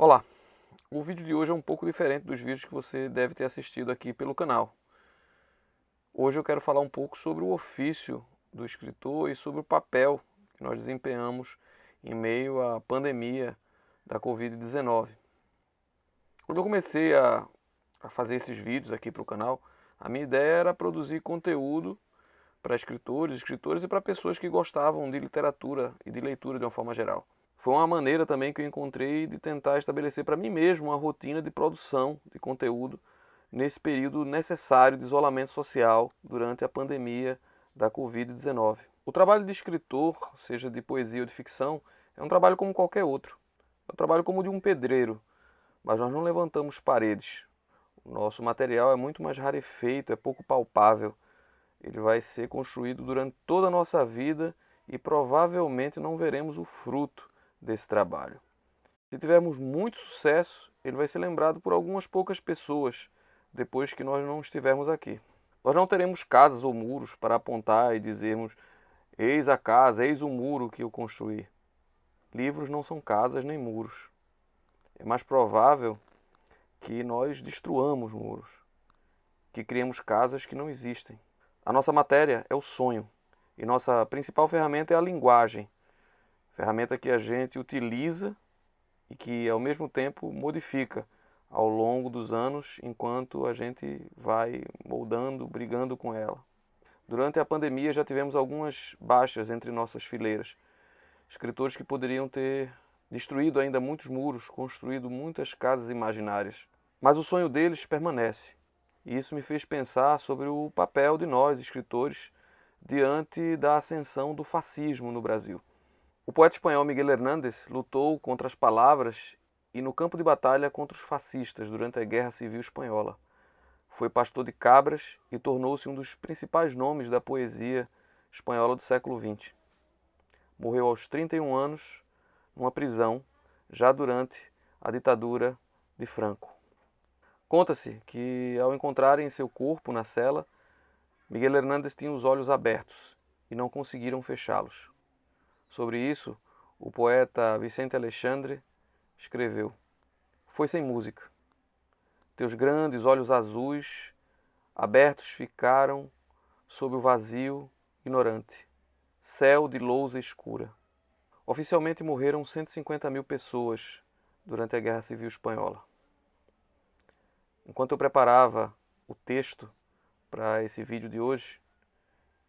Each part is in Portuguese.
Olá, o vídeo de hoje é um pouco diferente dos vídeos que você deve ter assistido aqui pelo canal. Hoje eu quero falar um pouco sobre o ofício do escritor e sobre o papel que nós desempenhamos em meio à pandemia da Covid-19. Quando eu comecei a fazer esses vídeos aqui para o canal, a minha ideia era produzir conteúdo para escritores e para pessoas que gostavam de literatura e de leitura de uma forma geral. Foi uma maneira também que eu encontrei de tentar estabelecer para mim mesmo uma rotina de produção de conteúdo nesse período necessário de isolamento social durante a pandemia da Covid-19. O trabalho de escritor, seja de poesia ou de ficção, é um trabalho como qualquer outro. É um trabalho como o de um pedreiro, mas nós não levantamos paredes. O nosso material é muito mais rarefeito, é pouco palpável. Ele vai ser construído durante toda a nossa vida e provavelmente não veremos o fruto desse trabalho. Se tivermos muito sucesso, ele vai ser lembrado por algumas poucas pessoas depois que nós não estivermos aqui. Nós não teremos casas ou muros para apontar e dizermos: eis a casa, eis o muro que eu construí. Livros não são casas nem muros. É mais provável que nós destruamos muros, que criemos casas que não existem. A nossa matéria é o sonho e nossa principal ferramenta é a linguagem, ferramenta que a gente utiliza e que ao mesmo tempo modifica ao longo dos anos enquanto a gente vai moldando, brigando com ela. Durante a pandemia já tivemos algumas baixas entre nossas fileiras. Escritores que poderiam ter destruído ainda muitos muros, construído muitas casas imaginárias. Mas o sonho deles permanece. E isso me fez pensar sobre o papel de nós, escritores, diante da ascensão do fascismo no Brasil. O poeta espanhol Miguel Hernández lutou contra as palavras e no campo de batalha contra os fascistas durante a Guerra Civil Espanhola. Foi pastor de cabras e tornou-se um dos principais nomes da poesia espanhola do século XX. Morreu aos 31 anos numa prisão, já durante a ditadura de Franco. Conta-se que, ao encontrarem seu corpo na cela, Miguel Hernández tinha os olhos abertos e não conseguiram fechá-los. Sobre isso, o poeta Vicente Alexandre escreveu: foi sem música. Teus grandes olhos azuis abertos ficaram sob o vazio ignorante, céu de lousa escura. Oficialmente morreram 150 mil pessoas durante a Guerra Civil Espanhola. Enquanto eu preparava o texto para esse vídeo de hoje,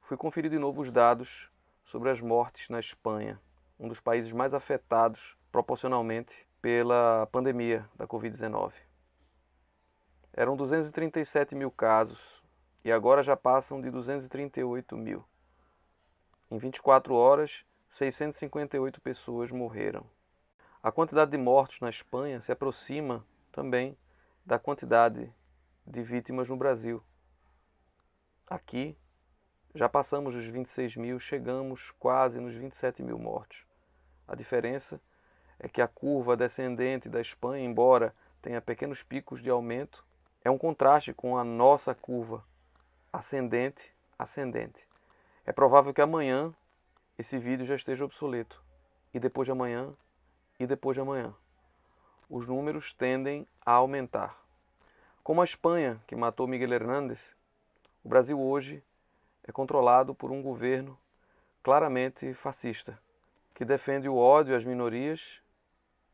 fui conferir de novo os dados sobre as mortes na Espanha, um dos países mais afetados proporcionalmente pela pandemia da Covid-19. Eram 237 mil casos e agora já passam de 238 mil. Em 24 horas, 658 pessoas morreram. A quantidade de mortos na Espanha se aproxima também da quantidade de vítimas no Brasil. Aqui, já passamos os 26 mil, chegamos quase nos 27 mil mortos. A diferença é que a curva descendente da Espanha, embora tenha pequenos picos de aumento, é um contraste com a nossa curva ascendente. É provável que amanhã esse vídeo já esteja obsoleto. E depois de amanhã, e depois de amanhã. Os números tendem a aumentar. Como a Espanha, que matou Miguel Hernández, o Brasil hoje é controlado por um governo claramente fascista, que defende o ódio às minorias,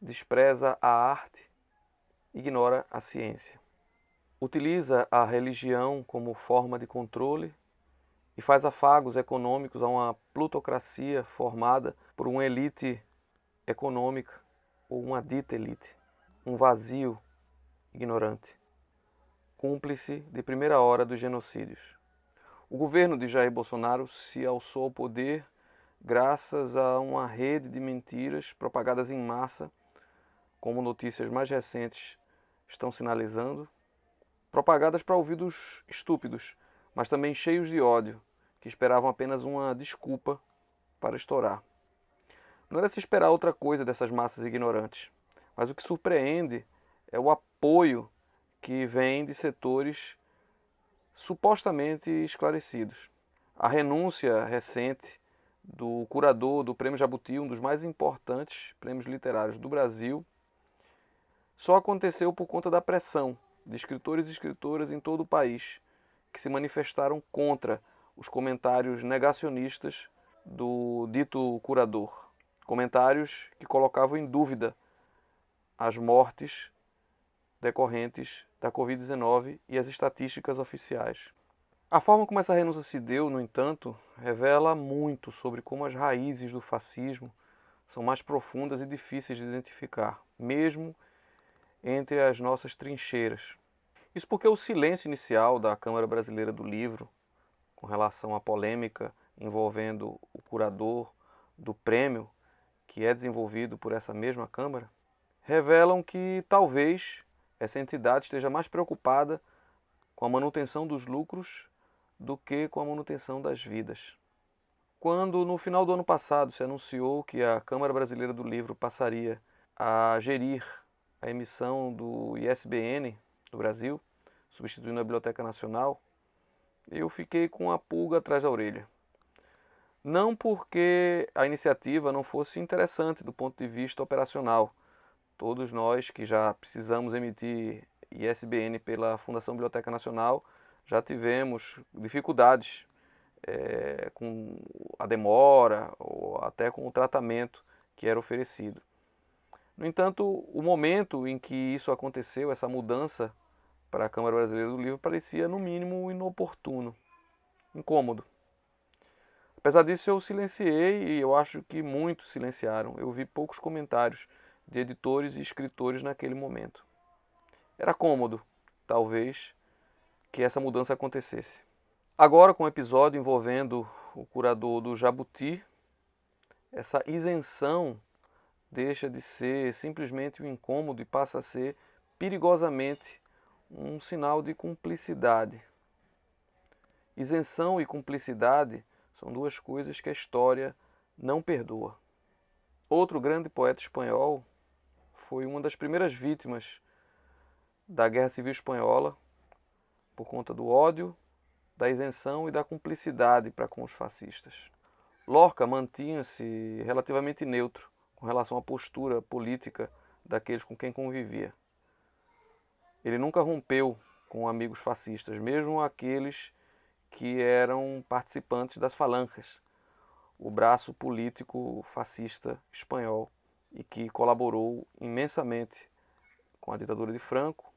despreza a arte, ignora a ciência. Utiliza a religião como forma de controle e faz afagos econômicos a uma plutocracia formada por uma elite econômica ou uma dita elite, um vazio ignorante, cúmplice de primeira hora dos genocídios. O governo de Jair Bolsonaro se alçou ao poder graças a uma rede de mentiras propagadas em massa, como notícias mais recentes estão sinalizando, propagadas para ouvidos estúpidos, mas também cheios de ódio, que esperavam apenas uma desculpa para estourar. Não era se esperar outra coisa dessas massas ignorantes, mas o que surpreende é o apoio que vem de setores supostamente esclarecidos. A renúncia recente do curador do Prêmio Jabuti, um dos mais importantes prêmios literários do Brasil, só aconteceu por conta da pressão de escritores e escritoras em todo o país, que se manifestaram contra os comentários negacionistas do dito curador. Comentários que colocavam em dúvida as mortes decorrentes da Covid-19 e as estatísticas oficiais. A forma como essa renúncia se deu, no entanto, revela muito sobre como as raízes do fascismo são mais profundas e difíceis de identificar, mesmo entre as nossas trincheiras. Isso porque o silêncio inicial da Câmara Brasileira do Livro, com relação à polêmica envolvendo o curador do prêmio, que é desenvolvido por essa mesma Câmara, revelam que talvez essa entidade esteja mais preocupada com a manutenção dos lucros do que com a manutenção das vidas. Quando, no final do ano passado, se anunciou que a Câmara Brasileira do Livro passaria a gerir a emissão do ISBN do Brasil, substituindo a Biblioteca Nacional, eu fiquei com a pulga atrás da orelha. Não porque a iniciativa não fosse interessante do ponto de vista operacional. Todos nós que já precisamos emitir ISBN pela Fundação Biblioteca Nacional já tivemos dificuldades com a demora ou até com o tratamento que era oferecido. No entanto, o momento em que isso aconteceu, essa mudança para a Câmara Brasileira do Livro, parecia no mínimo inoportuno, incômodo. Apesar disso, eu silenciei e eu acho que muitos silenciaram. Eu vi poucos comentários de editores e escritores naquele momento. Era cômodo, talvez, que essa mudança acontecesse. Agora, com o episódio envolvendo o curador do Jabuti, essa isenção deixa de ser simplesmente um incômodo e passa a ser perigosamente um sinal de cumplicidade. Isenção e cumplicidade são duas coisas que a história não perdoa. Outro grande poeta espanhol foi uma das primeiras vítimas da Guerra Civil Espanhola por conta do ódio, da isenção e da cumplicidade para com os fascistas. Lorca mantinha-se relativamente neutro com relação à postura política daqueles com quem convivia. Ele nunca rompeu com amigos fascistas, mesmo aqueles que eram participantes das falanges, o braço político fascista espanhol, e que colaborou imensamente com a ditadura de Franco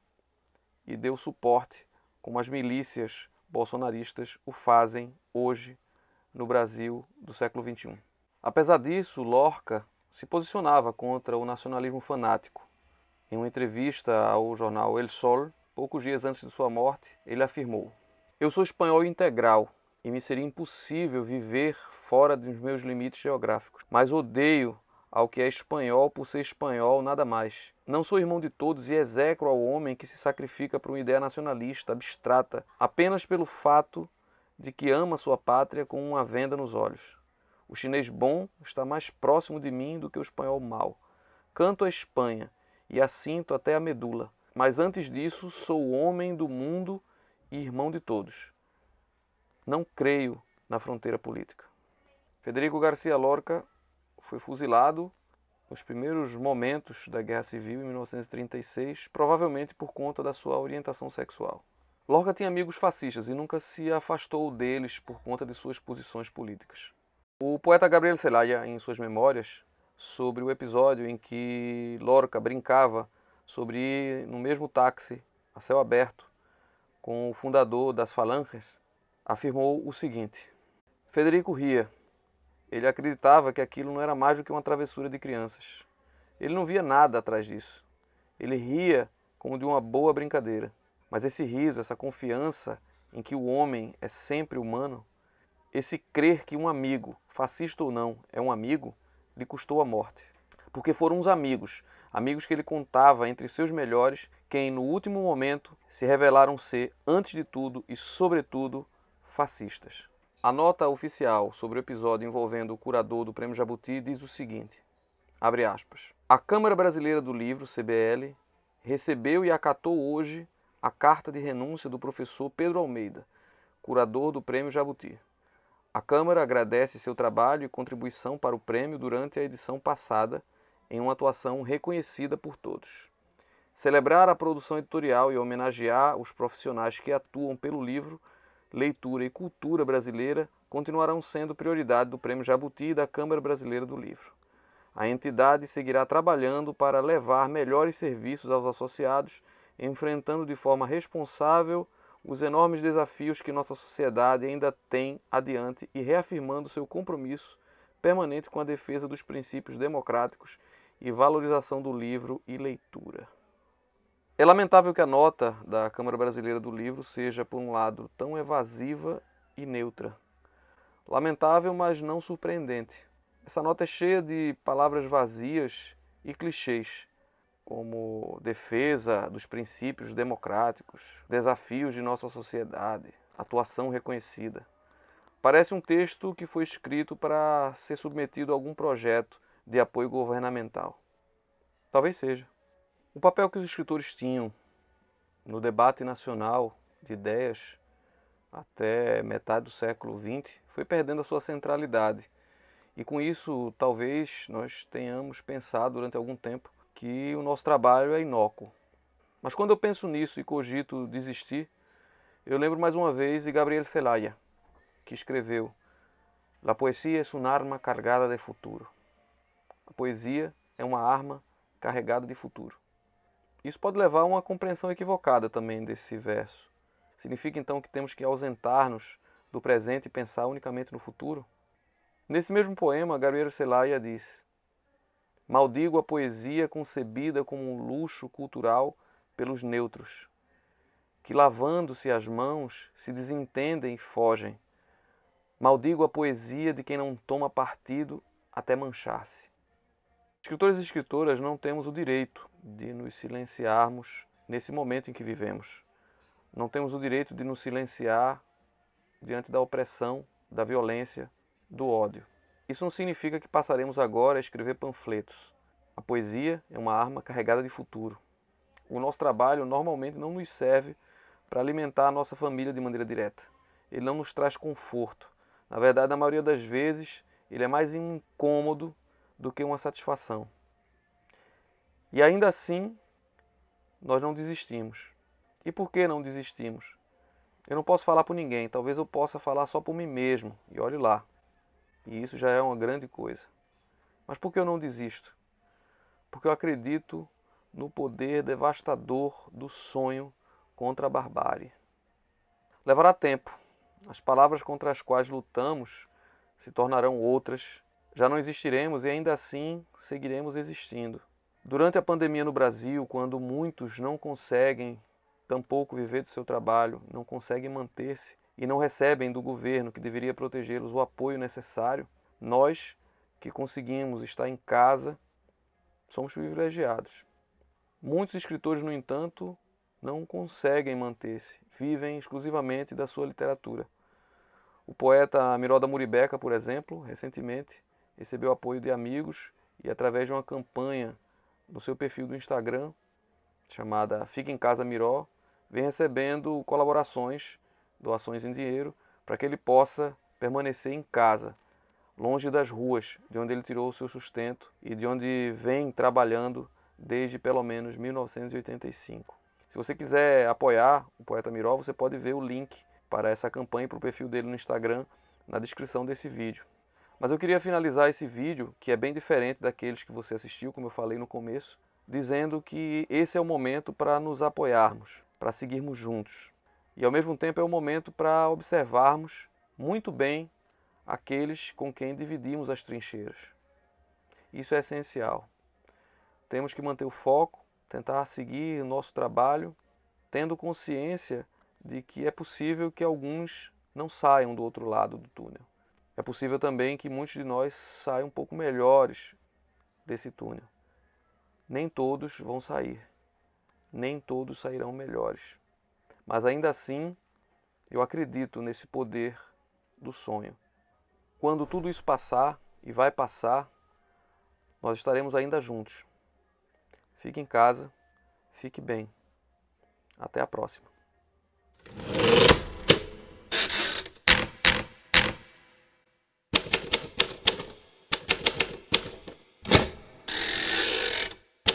e deu suporte, como as milícias bolsonaristas o fazem hoje no Brasil do século XXI. Apesar disso, Lorca se posicionava contra o nacionalismo fanático. Em uma entrevista ao jornal El Sol, poucos dias antes de sua morte, ele afirmou: "Eu sou espanhol integral e me seria impossível viver fora dos meus limites geográficos, mas odeio ao que é espanhol por ser espanhol, nada mais. Não sou irmão de todos e execro ao homem que se sacrifica por uma ideia nacionalista, abstrata, apenas pelo fato de que ama sua pátria com uma venda nos olhos. O chinês bom está mais próximo de mim do que o espanhol mau. Canto a Espanha e a sinto até a medula, mas antes disso sou homem do mundo e irmão de todos. Não creio na fronteira política." Federico García Lorca foi fuzilado nos primeiros momentos da Guerra Civil, em 1936, provavelmente por conta da sua orientação sexual. Lorca tinha amigos fascistas e nunca se afastou deles por conta de suas posições políticas. O poeta Gabriel Celaya, em suas memórias, sobre o episódio em que Lorca brincava sobre ir no mesmo táxi, a céu aberto, com o fundador das falanges, afirmou o seguinte: "Federico ria. Ele acreditava que aquilo não era mais do que uma travessura de crianças. Ele não via nada atrás disso. Ele ria como de uma boa brincadeira. Mas esse riso, essa confiança em que o homem é sempre humano, esse crer que um amigo, fascista ou não, é um amigo, lhe custou a morte. Porque foram os amigos, amigos que ele contava entre seus melhores, quem no último momento se revelaram ser, antes de tudo e sobretudo, fascistas." A nota oficial sobre o episódio envolvendo o curador do Prêmio Jabuti diz o seguinte, abre aspas: "A Câmara Brasileira do Livro, CBL, recebeu e acatou hoje a carta de renúncia do professor Pedro Almeida, curador do Prêmio Jabuti. A Câmara agradece seu trabalho e contribuição para o prêmio durante a edição passada, em uma atuação reconhecida por todos. Celebrar a produção editorial e homenagear os profissionais que atuam pelo livro, leitura e cultura brasileira continuarão sendo prioridade do Prêmio Jabuti e da Câmara Brasileira do Livro. A entidade seguirá trabalhando para levar melhores serviços aos associados, enfrentando de forma responsável os enormes desafios que nossa sociedade ainda tem adiante e reafirmando seu compromisso permanente com a defesa dos princípios democráticos e valorização do livro e leitura. É lamentável que a nota da Câmara Brasileira do Livro seja, por um lado, tão evasiva e neutra. Lamentável, mas não surpreendente. Essa nota é cheia de palavras vazias e clichês, como defesa dos princípios democráticos, desafios de nossa sociedade, atuação reconhecida. Parece um texto que foi escrito para ser submetido a algum projeto de apoio governamental. Talvez seja. O papel que os escritores tinham no debate nacional de ideias até metade do século XX foi perdendo a sua centralidade. E com isso, talvez nós tenhamos pensado durante algum tempo que o nosso trabalho é inócuo. Mas quando eu penso nisso e cogito desistir, eu lembro mais uma vez de Gabriel Celaya, que escreveu: La poesia es una arma cargada de futuro. A poesia é uma arma carregada de futuro. Isso pode levar a uma compreensão equivocada também desse verso. Significa então que temos que ausentar-nos do presente e pensar unicamente no futuro? Nesse mesmo poema, Gabriel Celaya diz: maldigo a poesia concebida como um luxo cultural pelos neutros, que lavando-se as mãos se desentendem e fogem. Maldigo a poesia de quem não toma partido até manchar-se. Escritores e escritoras não temos o direito de nos silenciarmos nesse momento em que vivemos. Não temos o direito de nos silenciar diante da opressão, da violência, do ódio. Isso não significa que passaremos agora a escrever panfletos. A poesia é uma arma carregada de futuro. O nosso trabalho normalmente não nos serve para alimentar a nossa família de maneira direta. Ele não nos traz conforto. Na verdade, na maioria das vezes, ele é mais incômodo do que uma satisfação. E ainda assim, nós não desistimos. E por que não desistimos? Eu não posso falar por ninguém, talvez eu possa falar só por mim mesmo, e olhe lá. E isso já é uma grande coisa. Mas por que eu não desisto? Porque eu acredito no poder devastador do sonho contra a barbárie. Levará tempo. As palavras contra as quais lutamos se tornarão outras. Já não existiremos e ainda assim seguiremos existindo. Durante a pandemia no Brasil, quando muitos não conseguem tampouco viver do seu trabalho, não conseguem manter-se e não recebem do governo que deveria protegê-los o apoio necessário, nós que conseguimos estar em casa somos privilegiados. Muitos escritores, no entanto, não conseguem manter-se, vivem exclusivamente da sua literatura. O poeta Miró da Muribeca, por exemplo, recentemente recebeu apoio de amigos e, através de uma campanha no seu perfil do Instagram, chamada Fica em Casa Miró, vem recebendo colaborações, doações em dinheiro, para que ele possa permanecer em casa, longe das ruas, de onde ele tirou o seu sustento e de onde vem trabalhando desde pelo menos 1985. Se você quiser apoiar o poeta Miró, você pode ver o link para essa campanha e para o perfil dele no Instagram na descrição desse vídeo. Mas eu queria finalizar esse vídeo, que é bem diferente daqueles que você assistiu, como eu falei no começo, dizendo que esse é o momento para nos apoiarmos, para seguirmos juntos. E ao mesmo tempo é o momento para observarmos muito bem aqueles com quem dividimos as trincheiras. Isso é essencial. Temos que manter o foco, tentar seguir o nosso trabalho, tendo consciência de que é possível que alguns não saiam do outro lado do túnel. É possível também que muitos de nós saiam um pouco melhores desse túnel. Nem todos vão sair. Nem todos sairão melhores. Mas ainda assim, eu acredito nesse poder do sonho. Quando tudo isso passar, e vai passar, nós estaremos ainda juntos. Fique em casa, fique bem. Até a próxima.